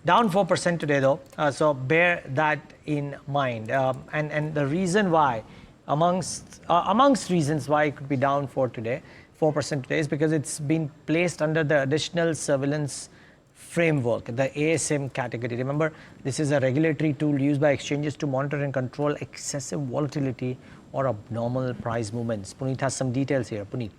Down 4% today, though, so bear that in mind. And the reason why, amongst reasons why it could be down 4% today, is because it's been placed under the additional surveillance framework, the ASM category. Remember, this is a regulatory tool used by exchanges to monitor and control excessive volatility or abnormal price movements. Puneet has some details here. Puneet.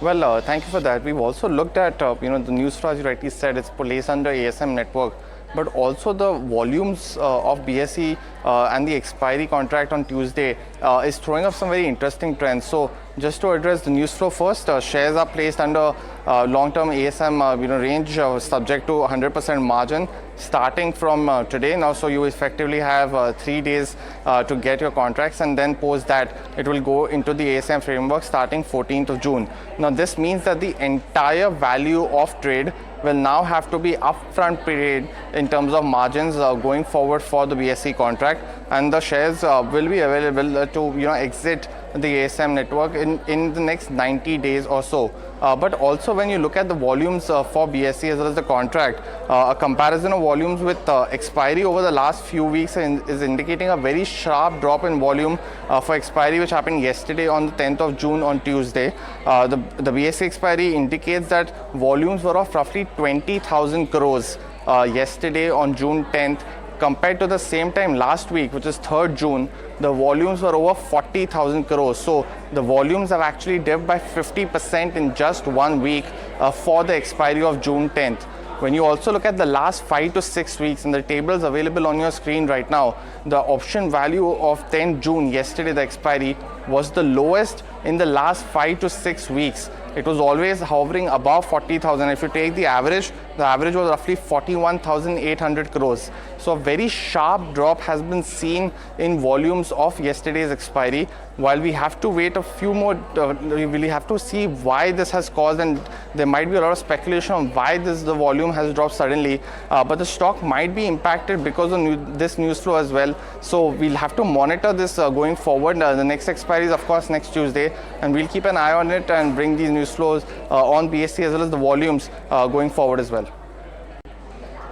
Well, thank you for that. We've also looked at, the news flow, as you rightly said, it's placed under ASM network, but also the volumes of BSE and the expiry contract on Tuesday is throwing up some very interesting trends. So just to address the news flow first, shares are placed under long-term ASM range subject to 100% margin starting from today. Now, so you effectively have 3 days to get your contracts, and then post that it will go into the ASM framework starting 14th of June. Now, this means that the entire value of trade will now have to be upfront paid in terms of margins going forward for the BSE contract, and the shares will be available to exit the ASM network in the next 90 days or so. But also when you look at the volumes for BSE as well as the contract, a comparison of volumes with expiry over the last few weeks is indicating a very sharp drop in volume for expiry, which happened yesterday on the 10th of June on Tuesday. The BSE expiry indicates that volumes were of roughly 20,000 crores yesterday on June 10th. Compared to the same time last week, which is 3rd June, the volumes were over 40,000 crores. So the volumes have actually dipped by 50% in just 1 week for the expiry of June 10th. When you also look at the last 5 to 6 weeks, and the tables available on your screen right now, the option value of 10th June, yesterday the expiry, was the lowest in the last 5 to 6 weeks. It was always hovering above 40,000. If you take the average was roughly 41,800 crores. So a very sharp drop has been seen in volumes of yesterday's expiry. While we have to wait a few more, we really have to see why this has caused, and there might be a lot of speculation on why the volume has dropped suddenly. But the stock might be impacted because of this news flow as well. So we'll have to monitor this going forward. The next expiry is, of course, next Tuesday, and we'll keep an eye on it and bring these news flows on BSE as well as the volumes going forward as well.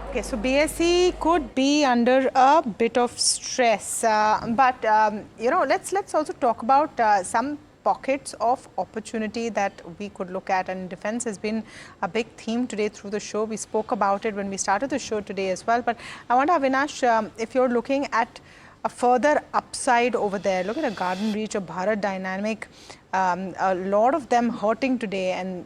Okay, so BSE could be under a bit of stress, but let's also talk about some pockets of opportunity that we could look at, and defense has been a big theme today through the show. We spoke about it when we started the show today as well, but I wonder, Avinash, if you're looking at a further upside over there. Look at a Garden Reach, a Bharat Dynamic, a lot of them hurting today, and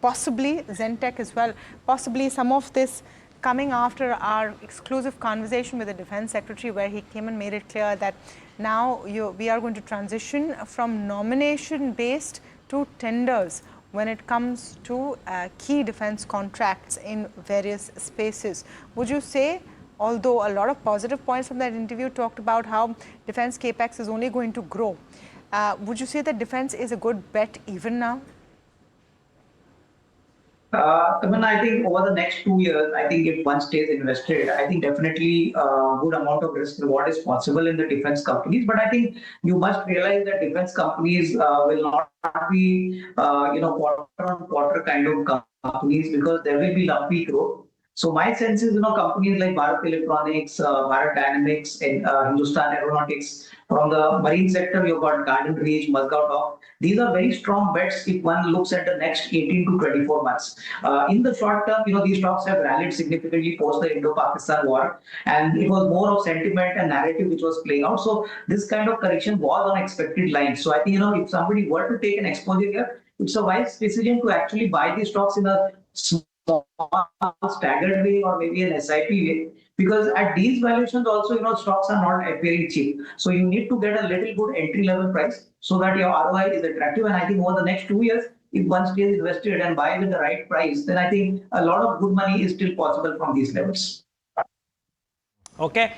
possibly Zentek as well, possibly some of this coming after our exclusive conversation with the Defense Secretary, where he came and made it clear that now we are going to transition from nomination-based to tenders when it comes to key defense contracts in various spaces. Would you say, although a lot of positive points from that interview talked about how defense capex is only going to grow, would you say that defense is a good bet even now? I think over the next 2 years, I think if one stays invested, I think definitely a good amount of risk reward is possible in the defense companies. But I think you must realize that defense companies will not be, quarter on quarter kind of companies, because there will be lumpy growth. So my sense is, companies like Bharat Electronics, Bharat Dynamics, and Hindustan Aeronautics. From the marine sector, you've got Garden Reach, Mazagon Dock. These are very strong bets if one looks at the next 18 to 24 months. In the short term, these stocks have rallied significantly post the Indo-Pakistan war, and it was more of sentiment and narrative which was playing out. So this kind of correction was on expected lines. So I think, if somebody were to take an exposure here, it's a wise decision to actually buy these stocks in a small staggered way, or maybe an SIP way, because at these valuations also, stocks are not very cheap. So you need to get a little good entry level price so that your ROI is attractive. And I think over the next 2 years, if one stays invested and buys at the right price, then I think a lot of good money is still possible from these levels. Okay.